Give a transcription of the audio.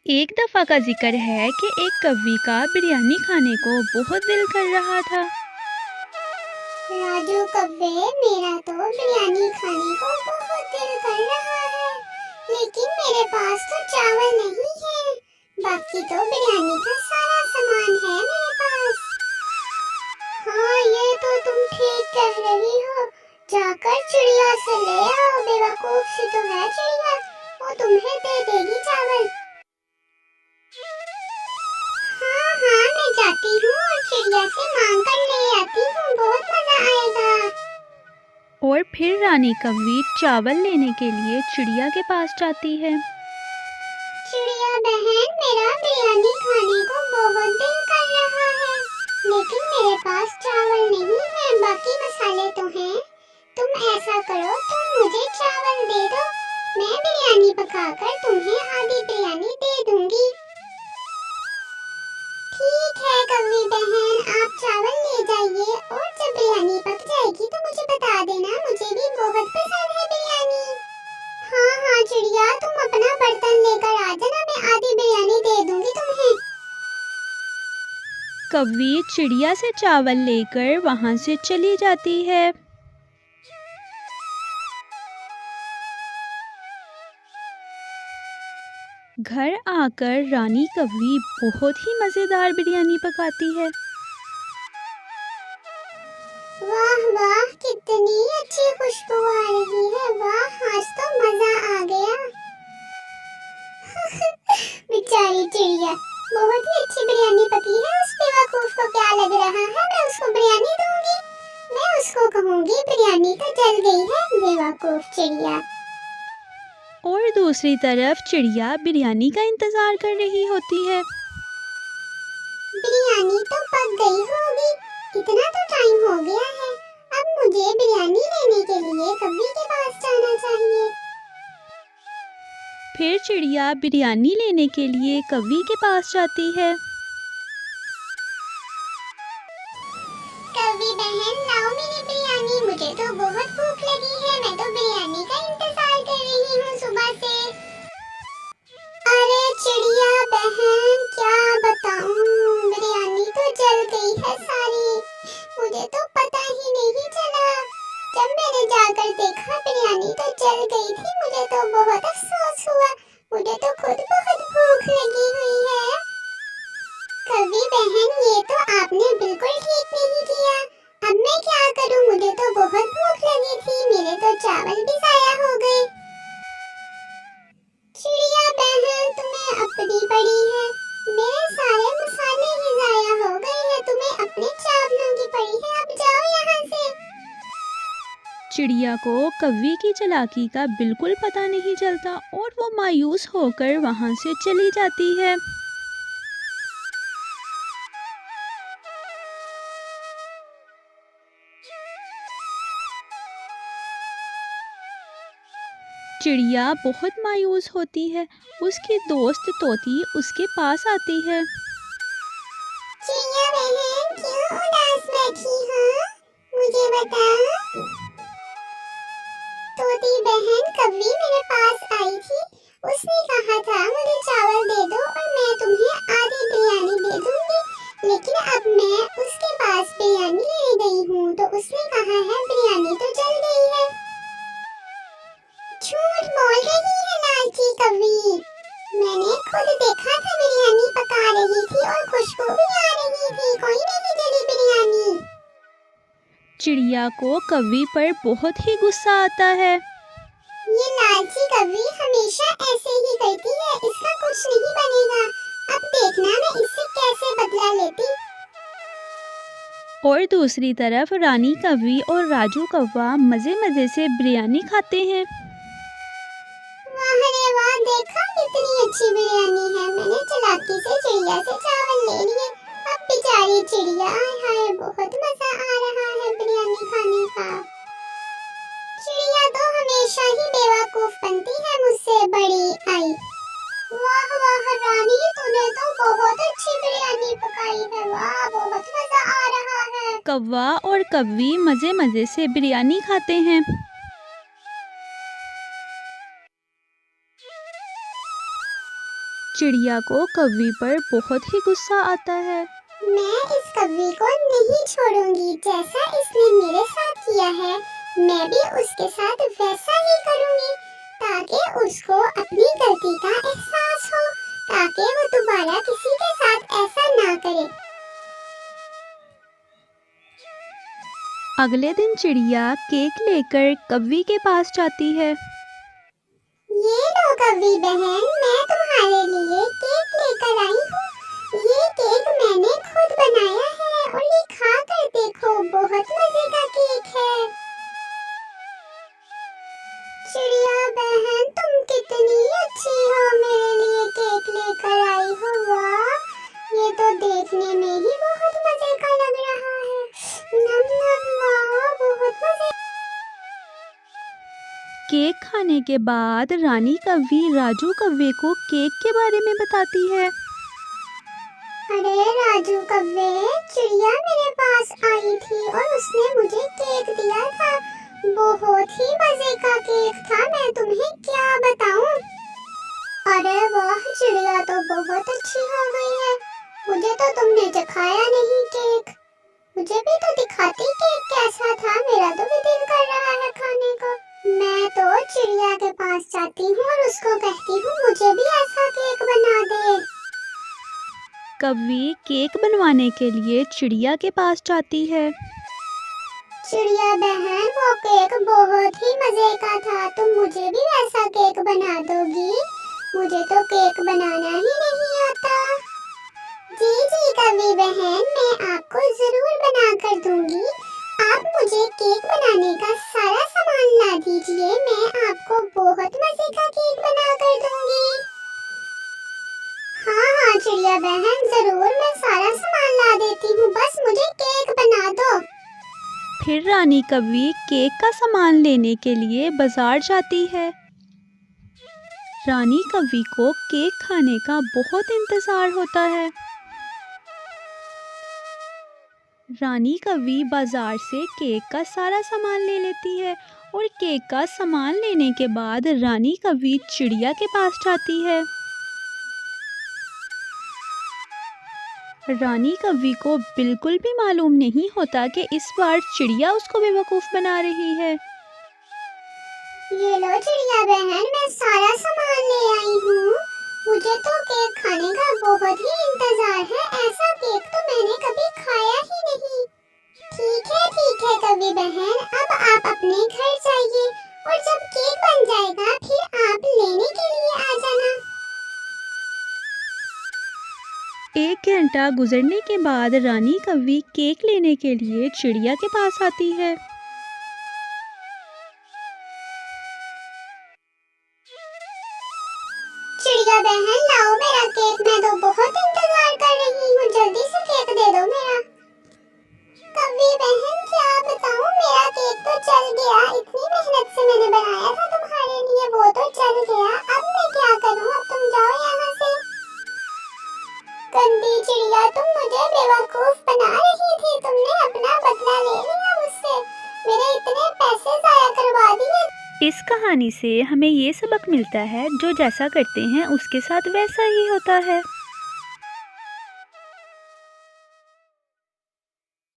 एक दफ़ा का ज़िक्र है कि एक कौवी का बिरयानी खाने को बहुत दिल कर रहा था। राजू कब्बे, मेरा तो बिरयानी खाने को बहुत दिल कर रहा है, लेकिन मेरे पास तो चावल नहीं है। बाकी तो बिरयानी का सारा सामान है मेरे पास। हाँ, ये तो तुम ठीक कह रही हो। जाकर चिड़िया से ले आओ, बेवकूफ सी तो है चिड़िया, वो तुम्हें दे देगी चावल। हाँ हाँ, मैं जाती हूँ और चिड़िया से मांग कर ले आती हूँ, बहुत मजा आएगा। और फिर रानी कौवी चावल लेने के लिए चिड़िया के पास जाती है। चिड़िया बहन, मेरा बिरयानी खाने को बहुत दिल कर रहा है, लेकिन मेरे पास चावल नहीं है। बाकी मसाले तो हैं। तुम ऐसा करो, तुम मुझे चावल दे दो, मैं बिरयानी पकाकर तुम्हें आधी बिरयानी दे दूंगी। ठीक है कौवी बहन, आप चावल ले जाइए और जब बिरयानी पक जाएगी तो मुझे बता देना, मुझे भी बहुत पसंद है बिरयानी। हाँ हाँ चिड़िया, तुम अपना बर्तन लेकर आ जाना, मैं आधी बिरयानी दे दूंगी तुम्हें। कौवी चिड़िया से चावल लेकर वहाँ से चली जाती है। घर आकर रानी कौवी बहुत ही मज़ेदार बिरयानी पकाती है। वाह वाह, कितनी अच्छी खुशबू आ रही है। वाह, आज तो मजा आ गया। बेचारी चिड़िया, बहुत ही अच्छी बिरयानी पकी है। उस बेवकूफ को क्या लग रहा है मैं उसको बिरयानी दूंगी? मैं उसको कहूंगी बिरयानी तो जल गई है, बेवकूफ चिड़िया। और दूसरी तरफ चिड़िया बिरयानी का इंतज़ार कर रही होती है। बिरयानी तो पक गई होगी, इतना तो टाइम हो गया है। अब मुझे बिरयानी लेने के लिए कौवी के पास जाना चाहिए। फिर चिड़िया बिरयानी लेने के लिए कौवी के पास जाती है। कौवी बहन, लाओ मेरी बिरयानी, मुझे तो बहुत भूख लगी है। मैं तो बिरयानी का इंतजार कर रही हूँ सुबह से। अरे चिड़िया बहन, क्या बताऊँ, बिरयानी तो जल गई है सारी। मुझे तो पता ही नहीं चला। जब मैंने जाकर देखा बिरयानी तो जल गई थी, मुझे तो बहुत अफसोस हुआ। मुझे तो खुद बहुत भूख लगी हुई है। कौवी बहन, ये तो आपने बिल्कुल ठीक नहीं किया। अब मैं क्या करूं, मुझे तो बहुत भूख लगी थी, मेरे तो चावल भी ज़ाया हो गए। चिड़िया बहन, तुम्हें अपनी पड़ी है, मेरे सारे मसाले ही ज़ाया हो गए हैं। तुम्हें अपने चावलों की पड़ी है, अब जाओ यहाँ से। चिड़िया को कौवी की चालाकी का बिल्कुल पता नहीं चलता और वो मायूस होकर वहाँ से चली जाती है। चिड़िया बहुत मायूस होती है। उसकी दोस्त तोती उसके पास आती है। चिड़िया बहन, क्यों उदास बैठी हो, मुझे बताओ। तोती बहन कौवी मेरे पास आई थी, उसने कहा था मुझे चावल दे दो और मैं तुम्हें आधी बिरयानी दे दूंगी। लेकिन अब मैं उसके पास बिरयानी लेने गई हूँ तो उसने कहा है बिरयानी तो जल गई है। झूठ बोल रही है लालची कौवी, मैंने खुद देखा था बिरयानी पका रही थी और खुशबू भी आ रही थी, कोई नहीं जली बिरयानी। चिड़िया को कौवी पर बहुत ही गुस्सा आता है। ये लालची कौवी हमेशा ऐसे ही करती है, इसका कुछ नहीं बनेगा। अब देखना मैं इससे कैसे बदला लेती। और दूसरी तरफ रानी कौवी और राजू कौवा मज़े मज़े से बिरयानी खाते हैं। वाह रे वाह, देखा कितनी अच्छी बिरयानी है। मैंने चालाकी से चिड़िया से चावल ले लिए। अब बेचारी चिड़िया, हाय बहुत मजा आ रहा है बिरयानी खाने का। चिड़िया तो हमेशा ही बेवकूफ बनती है, मुझसे बड़ी आई। वाह वाह रानी, तूने तो बहुत अच्छी बिरयानी पकाई है। वाह, बहुत मजा आ रहा है। कौवा और कौवी मज़े मज़े से बिरयानी खाते हैं। चिड़िया को कौवी पर बहुत ही गुस्सा आता है। मैं इस कौवी को नहीं छोड़ूंगी। जैसा इसने मेरे साथ किया है मैं भी उसके साथ वैसा ही करूंगी, ताकि उसको अपनी गलती का एहसास हो, ताकि वो दोबारा किसी के साथ ऐसा ना करे। अगले दिन चिड़िया केक लेकर कौवी के पास जाती है। ये लो कौवी बहन, मैं तुम्हारे लिए केक लेकर आई हूँ। ये केक मैंने खुद बनाया है और ये खा कर देखो, बहुत मजे का केक है। चिड़िया बहन तुम कितनी अच्छी हो, मेरे लिए केक लेकर आई हो। वाह, ये तो देखने में ही बहुत मजे का लग रहा है। नम नम, वाह बहुत मजे। केक खाने के बाद रानी कौवी राजू कौवे को केक के बारे में बताती है। अरे राजू कौवे, चिड़िया मेरे पास आई थी और उसने मुझे केक दिया था। बहुत ही मजे का केक था, मैं तुम्हें क्या बताऊं। अरे वाह, चिड़िया तो बहुत अच्छी हो गई है। मुझे तो तुमने चखाया नहीं केक, मुझे भी तो दिखाती केक कैसा था। मेरा तो भी दिल कर रहा है खाने को। मैं तो चिड़िया के पास जाती हूँ और उसको कहती हूँ मुझे भी ऐसा केक बना दे। कौवी केक बनवाने के लिए चिड़िया के पास जाती है। चिड़िया बहन, वो केक बहुत ही मजे का था, तुम मुझे भी वैसा केक बना दोगी? मुझे तो केक बनाना ही नहीं आता। जी जी कौवी बहन, मैं आपको जरूर बना कर दूंगी। आप मुझे केक बनाने का सारा सामान ला दीजिए, मैं आपको बहुत मजे का केक बना कर दूंगी। हाँ हाँ चिड़िया बहन, जरूर मैं सारा सामान ला देती हूँ, बस मुझे केक बना दो। फिर रानी कौवी केक का सामान लेने के लिए बाजार जाती है। रानी कौवी को केक खाने का बहुत इंतजार होता है। रानी कौवी बाजार से केक का सारा सामान ले लेती है और केक का सामान लेने के बाद रानी कौवी चिड़िया के पास जाती है। रानी कौवी को बिल्कुल भी मालूम नहीं होता कि इस बार चिड़िया उसको बेवकूफ़ बना रही है। ये लो चिड़िया बहन, मैं सारा सामान ले आई हूँ। मुझे तो केक खाने का बहुत ही इंतजार है, ऐसा केक तो मैंने कभी खाया ही नहीं। ठीक है कौवी बहन, अब आप अपने घर जाइए और जब केक बन जाएगा फिर आप लेने के लिए आ जाना। 1 घंटा गुजरने के बाद रानी कौवी केक लेने के लिए चिड़िया के पास आती है। चिड़िया बहन लाओ मेरा केक, मैं तो बहुत इंतजार कर रही हूँ, जल्दी से केक दे दो मेरा। कौवी बहन क्या बताऊँ, मेरा केक तो जल गया। इतनी मेहनत से मैंने बनाया था तुम्हारे लिए, वो तो जल गया। अब मैं क्या करूँ, अब तुम जाओ यहाँ से। गंदी चिड़िया, तुम मुझे बेवकूफ बना रही थी, तुमने अपना बदला ले लिया मुझसे, मेरे इतने पैसे जाया करवा दिए। इस कहानी से हमें ये सबक मिलता है, जो जैसा करते हैं उसके साथ वैसा ही होता है।